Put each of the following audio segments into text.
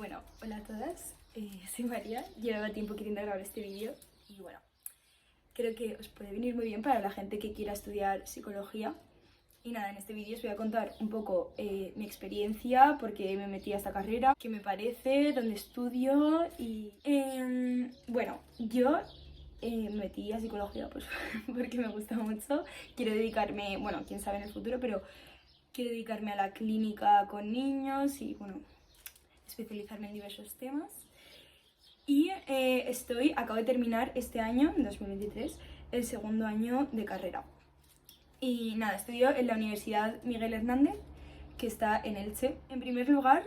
Bueno, hola a todas, soy María, llevaba tiempo queriendo grabar este vídeo y bueno, creo que os puede venir muy bien para la gente que quiera estudiar psicología. Y nada, en este vídeo os voy a contar un poco mi experiencia, por qué me metí a esta carrera, qué me parece, dónde estudio y... bueno, yo me metí a psicología pues porque me gusta mucho, quiero dedicarme, bueno, quién sabe en el futuro, pero quiero dedicarme a la clínica con niños y bueno, especializarme en diversos temas. Y acabo de terminar este año, en 2023, el segundo año de carrera. Y nada, estudio en la Universidad Miguel Hernández, que está en Elche. En primer lugar,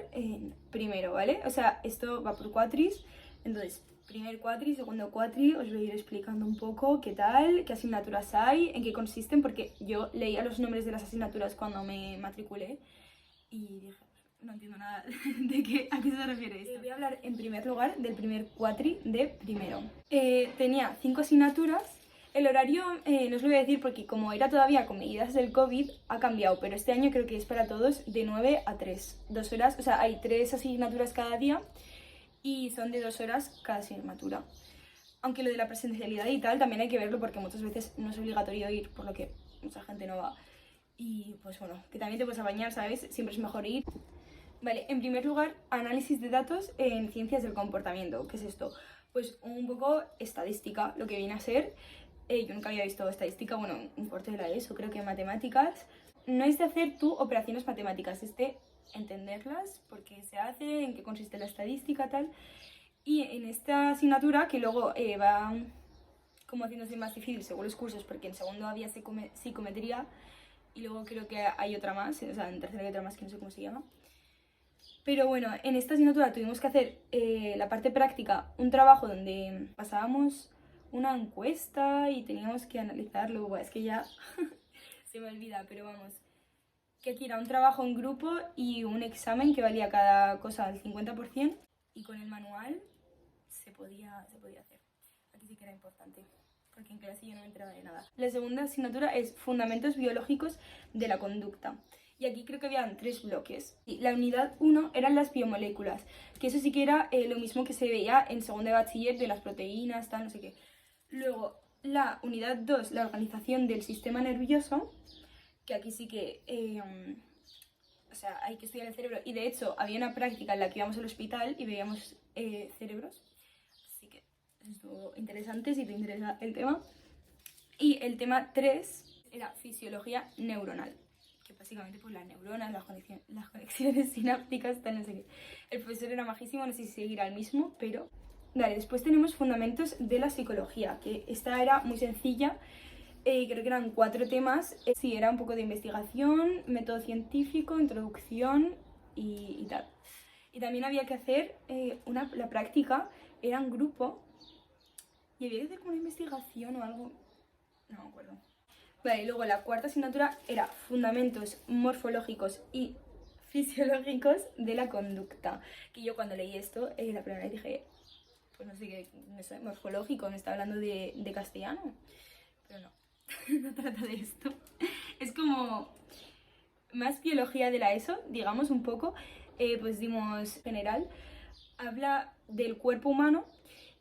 primero, ¿vale? O sea, esto va por cuatris, entonces, primer cuatri, segundo cuatri, os voy a ir explicando un poco qué tal, qué asignaturas hay, en qué consisten, porque yo leía los nombres de las asignaturas cuando me matriculé y dije, no entiendo nada a qué se refiere esto. Voy a hablar en primer lugar del primer cuatri de primero. Tenía 5 asignaturas. El horario no os lo voy a decir porque como era todavía con medidas del COVID ha cambiado, pero este año creo que es para todos de 9 a 3, 2 horas, o sea, hay 3 asignaturas cada día y son de 2 horas cada asignatura. Aunque lo de la presencialidad y tal también hay que verlo porque muchas veces no es obligatorio ir, por lo que mucha gente no va. Y pues bueno, que también te puedes apañar, ¿sabes? Siempre es mejor ir. Vale, en primer lugar, análisis de datos en ciencias del comportamiento. ¿Qué es esto? Pues un poco estadística, lo que viene a ser. Yo nunca había visto estadística, bueno, un corte de la ESO, creo que matemáticas. No es de hacer tú operaciones matemáticas, es de entenderlas, por qué se hace, en qué consiste la estadística, tal. Y en esta asignatura, que luego va como haciéndose más difícil según los cursos, porque en segundo había psicometría y luego creo que hay otra más, o sea, en tercero hay otra más que no sé cómo se llama. Pero bueno, en esta asignatura tuvimos que hacer la parte práctica, un trabajo donde pasábamos una encuesta y teníamos que analizarlo. Bueno, es que ya se me olvida, pero vamos. Que aquí era un trabajo en grupo y un examen que valía cada cosa al 50% y con el manual se podía hacer. Aquí sí que era importante, porque en clase yo no me enteraba de nada. La segunda asignatura es Fundamentos Biológicos de la Conducta. Y aquí creo que habían 3 bloques. Y la unidad 1 eran las biomoléculas, que eso sí que era lo mismo que se veía en segundo de bachiller de las proteínas, tal, no sé qué. Luego, la unidad 2, la organización del sistema nervioso, que aquí sí que, o sea, hay que estudiar el cerebro. Y de hecho, había una práctica en la que íbamos al hospital y veíamos cerebros. Así que estuvo interesante si te interesa el tema. Y el tema 3 era fisiología neuronal, que básicamente pues las neuronas, las conexiones sinápticas, tal, no sé qué. El profesor era majísimo, no sé si seguirá el mismo, pero... Vale, después tenemos fundamentos de la psicología, que esta era muy sencilla, creo que eran 4 temas. Sí, era un poco de investigación, método científico, introducción y tal. Y también había que hacer la práctica, era un grupo, y había que hacer como una investigación o algo, no me acuerdo. Vale, y luego la cuarta asignatura era fundamentos morfológicos y fisiológicos de la conducta. Que yo cuando leí esto, la primera vez dije, pues no sé qué, no sé, morfológico, me está hablando de castellano. Pero no, no trata de esto. Es como más biología de la ESO, digamos un poco, pues dimos general. Habla del cuerpo humano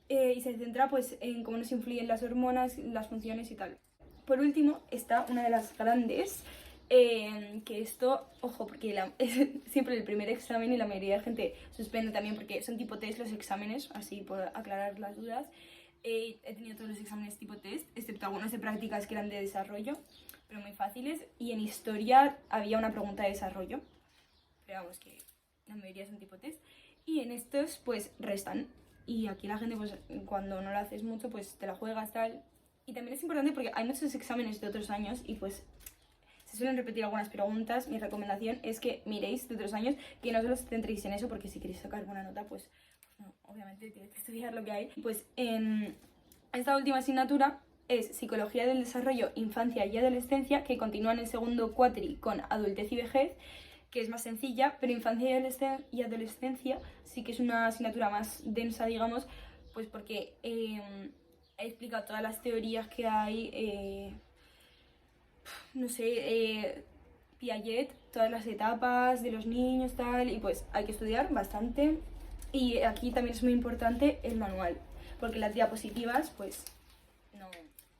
y se centra pues en cómo nos influyen las hormonas, las funciones y tal. Por último está una de las grandes, que esto, ojo, porque es siempre el primer examen y la mayoría de gente suspende también porque son tipo test los exámenes, así por aclarar las dudas. He tenido todos los exámenes tipo test, excepto algunos de prácticas que eran de desarrollo, pero muy fáciles. Y en historia había una pregunta de desarrollo, pero vamos, que la mayoría son tipo test. Y en estos pues restan. Y aquí la gente pues cuando no lo haces mucho pues te la juegas tal. Y también es importante porque hay muchos exámenes de otros años y pues se suelen repetir algunas preguntas. Mi recomendación es que miréis de otros años, que no solo os centréis en eso, porque si queréis sacar buena nota pues no, obviamente tienes que estudiar lo que hay. Pues en esta última asignatura es Psicología del Desarrollo, Infancia y Adolescencia, que continúa en el segundo cuatri con Adultez y Vejez, que es más sencilla, pero Infancia y Adolescencia sí que es una asignatura más densa, digamos, pues porque he explicado todas las teorías que hay, no sé, Piaget, todas las etapas de los niños, tal, y pues hay que estudiar bastante. Y aquí también es muy importante el manual, porque las diapositivas, pues, no.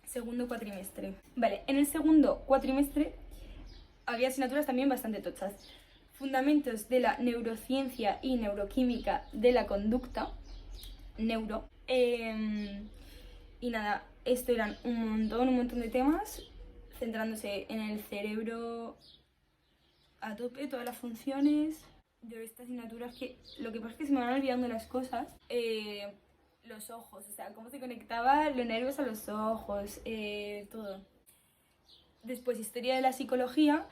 Segundo cuatrimestre. Vale, en el segundo cuatrimestre había asignaturas también bastante tochas. Fundamentos de la neurociencia y neuroquímica de la conducta, neuro. Y nada, esto eran un montón de temas, centrándose en el cerebro a tope, todas las funciones. De estas asignaturas que lo que pasa es que se me van olvidando las cosas. Los ojos, o sea, cómo se conectaba los nervios a los ojos, todo. Después, historia de la psicología,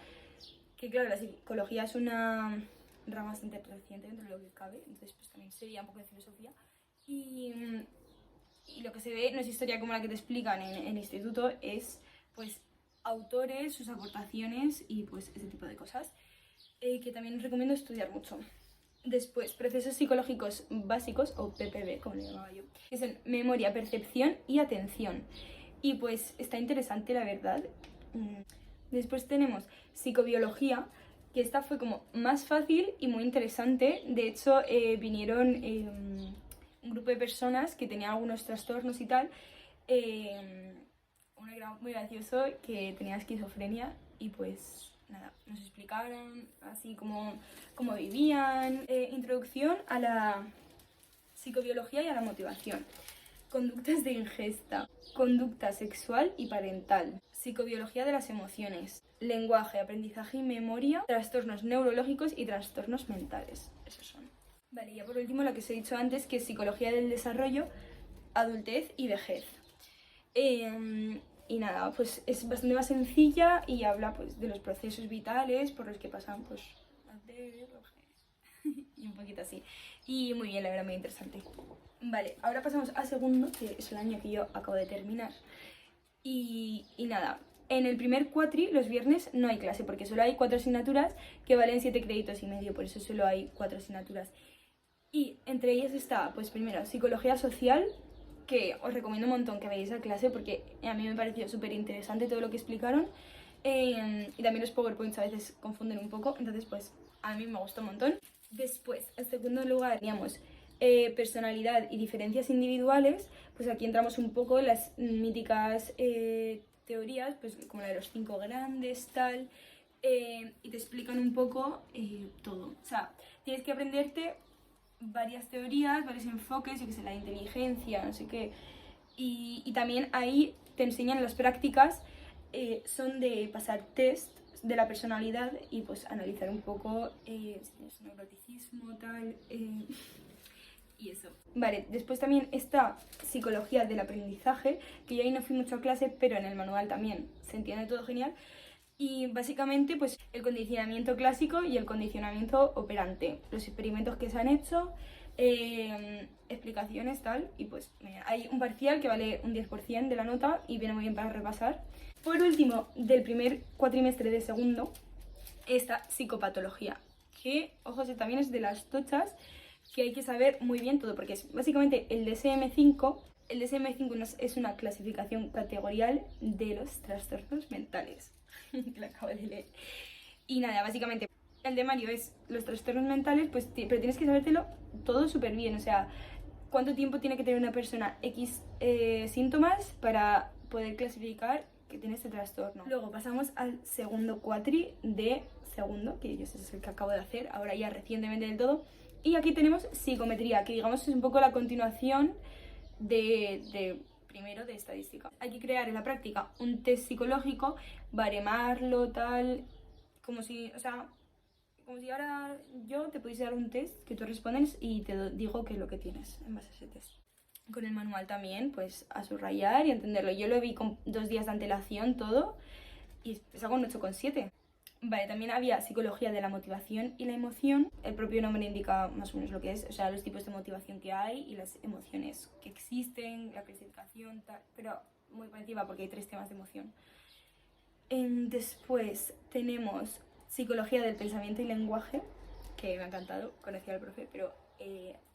que claro, la psicología es una rama bastante reciente dentro de lo que cabe, entonces pues también sería un poco de filosofía. Y lo que se ve no es historia como la que te explican en el instituto, es pues autores, sus aportaciones y pues ese tipo de cosas, que también os recomiendo estudiar mucho. Después, procesos psicológicos básicos, o PPB, como le llamaba yo, que son memoria, percepción y atención. Y pues está interesante, la verdad. Después tenemos psicobiología, que esta fue como más fácil y muy interesante. De hecho, vinieron un grupo de personas que tenían algunos trastornos y tal. Uno era muy gracioso, que tenía esquizofrenia y pues nada, nos explicaron así cómo vivían. Introducción a la psicobiología y a la motivación. Conductas de ingesta, conducta sexual y parental, psicobiología de las emociones, lenguaje, aprendizaje y memoria, trastornos neurológicos y trastornos mentales. Esos son. Vale, y ya por último lo que os he dicho antes, que es psicología del desarrollo, adultez y vejez. Y nada, pues es bastante más sencilla y habla pues de los procesos vitales por los que pasan pues y un poquito así. Y muy bien, la verdad, muy interesante. Vale, ahora pasamos a segundo, que es el año que yo acabo de terminar. Y nada, en el primer cuatri, los viernes, no hay clase, porque solo hay 4 asignaturas que valen 7 créditos y medio, por eso solo hay 4 asignaturas. Y entre ellas está, pues primero, psicología social, que os recomiendo un montón que veáis la clase, porque a mí me pareció súper interesante todo lo que explicaron. Y también los PowerPoints a veces confunden un poco, entonces pues a mí me gustó un montón. Después, en segundo lugar, teníamos personalidad y diferencias individuales. Pues aquí entramos un poco en las míticas teorías, pues como la de los 5 grandes, tal, y te explican un poco todo. O sea, tienes que aprenderte varias teorías, varios enfoques, yo que sé, la inteligencia, no sé qué. Y también ahí te enseñan las prácticas, son de pasar test de la personalidad y pues analizar un poco si tienes neuroticismo, tal, y eso. Vale, después también está psicología del aprendizaje, que yo ahí no fui mucho a clase, pero en el manual también se entiende todo genial. Y básicamente pues el condicionamiento clásico y el condicionamiento operante, los experimentos que se han hecho, explicaciones, tal, y pues mira, hay un parcial que vale un 10% de la nota y viene muy bien para repasar. Por último, del primer cuatrimestre de segundo, está psicopatología, que, ojo, también es de las tochas, que hay que saber muy bien todo, porque es básicamente el DSM-5. El DSM-5 es una clasificación categorial de los trastornos mentales. Lo acabo de leer. Y nada, básicamente el temario es los trastornos mentales, pues, pero tienes que sabértelo todo súper bien. O sea, cuánto tiempo tiene que tener una persona X síntomas para poder clasificar que tiene este trastorno. Luego pasamos al segundo cuatri de segundo, que yo ese es el que acabo de hacer, ahora ya recientemente del todo. Y aquí tenemos psicometría, que digamos es un poco la continuación de primero de estadística. Hay que crear en la práctica un test psicológico, baremarlo, tal, como si, o sea, como si ahora yo te pudiese dar un test que tú respondes y te digo qué es lo que tienes en base a ese test. Con el manual también, pues a subrayar y entenderlo. Yo lo vi con 2 días de antelación todo y saco un 8,7. Vale, también había psicología de la motivación y la emoción. El propio nombre indica más o menos lo que es, o sea, los tipos de motivación que hay y las emociones que existen, la clasificación, tal, pero muy por encima porque hay 3 temas de emoción. Después tenemos psicología del pensamiento y lenguaje, que me ha encantado, conocí al profe, pero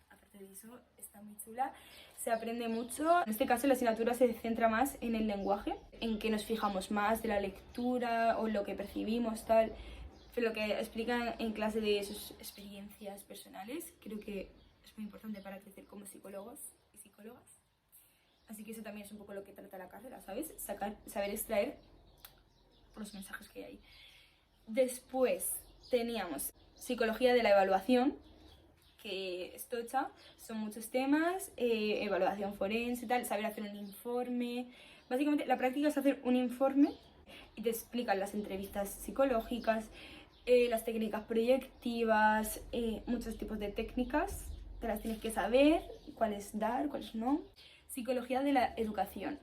aparte de eso está muy chula. Se aprende mucho. En este caso la asignatura se centra más en el lenguaje, en que nos fijamos más de la lectura o lo que percibimos, tal. Pero lo que explican en clase de sus experiencias personales, creo que es muy importante para crecer como psicólogos y psicólogas. Así que eso también es un poco lo que trata la carrera, ¿sabes? Saber extraer los mensajes que hay ahí. Después teníamos psicología de la evaluación, que es tocha, son muchos temas, evaluación forense, tal, saber hacer un informe. Básicamente la práctica es hacer un informe y te explican las entrevistas psicológicas, las técnicas proyectivas, muchos tipos de técnicas, te las tienes que saber, cuáles dar, cuáles no. Psicología de la educación,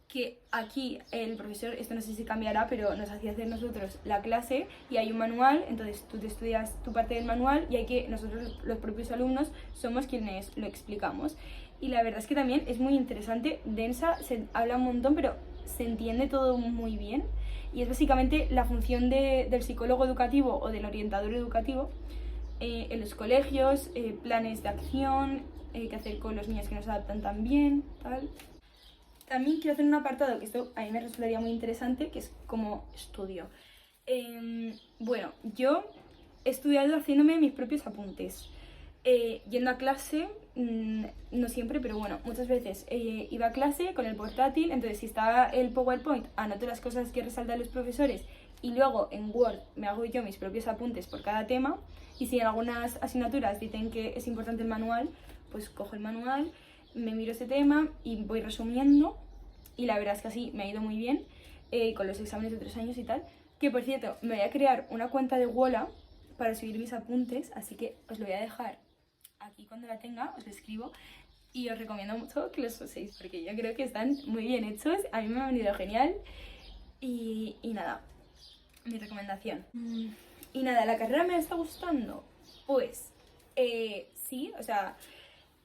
que aquí el profesor, esto no sé si cambiará, pero nos hacía hacer nosotros la clase y hay un manual, entonces tú te estudias tu parte del manual y hay que nosotros los propios alumnos somos quienes lo explicamos. Y la verdad es que también es muy interesante, densa, se habla un montón, pero se entiende todo muy bien y es básicamente la función del psicólogo educativo o del orientador educativo en los colegios, planes de acción, qué hacer con los niños que no se adaptan tan bien, tal. También quiero hacer un apartado, que esto a mí me resultaría muy interesante, que es como estudio. Bueno, yo he estudiado haciéndome mis propios apuntes. Yendo a clase, no siempre, pero bueno, muchas veces iba a clase con el portátil, entonces si estaba el PowerPoint, anoto las cosas que resaltan los profesores y luego en Word me hago yo mis propios apuntes por cada tema y si en algunas asignaturas dicen que es importante el manual, pues cojo el manual, me miro ese tema y voy resumiendo y la verdad es que así me ha ido muy bien con los exámenes de 3 años y tal, que por cierto me voy a crear una cuenta de Wola para subir mis apuntes, así que os lo voy a dejar aquí cuando la tenga, os lo escribo y os recomiendo mucho que los uséis porque yo creo que están muy bien hechos, a mí me han venido genial y nada, mi recomendación. Y nada, ¿la carrera me está gustando? Pues sí, o sea,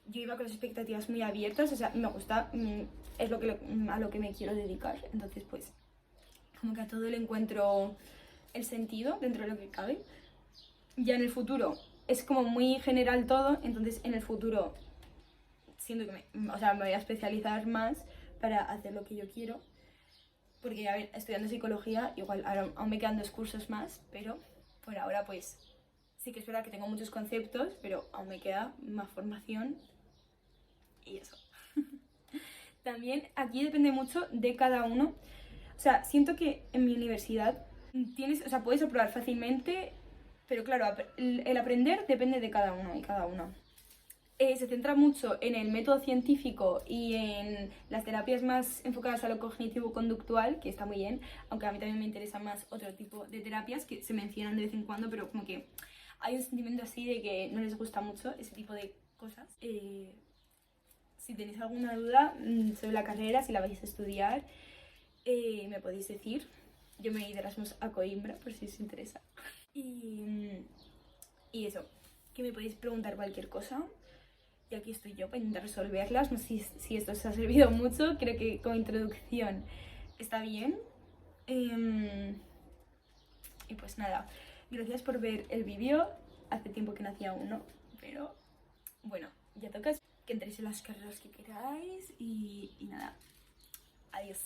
yo iba con las expectativas muy abiertas, o sea, me gusta, es a lo que me quiero dedicar, entonces pues como que a todo le encuentro el sentido dentro de lo que cabe. Ya en el futuro es como muy general todo, entonces en el futuro siento que me voy a especializar más para hacer lo que yo quiero, porque a ver, estudiando psicología igual ahora aún me quedan 2 cursos más, pero por ahora pues sí que es verdad que tengo muchos conceptos, pero aún me queda más formación y eso. También aquí depende mucho de cada uno. O sea, siento que en mi universidad puedes aprobar fácilmente, pero claro, el aprender depende de cada uno y cada una. Se centra mucho en el método científico y en las terapias más enfocadas a lo cognitivo-conductual, que está muy bien, aunque a mí también me interesa más otro tipo de terapias que se mencionan de vez en cuando, pero como que hay un sentimiento así de que no les gusta mucho ese tipo de cosas. Si tenéis alguna duda sobre la carrera, si la vais a estudiar, me podéis decir. Yo me voy de Erasmus a Coimbra, por si os interesa. Y eso, que me podéis preguntar cualquier cosa. Y aquí estoy yo para intentar resolverlas. No sé si esto os ha servido mucho. Creo que como introducción está bien. Y pues nada, gracias por ver el vídeo. Hace tiempo que no hacía uno, pero bueno, ya toca que entréis en las carreras que queráis y nada, adiós.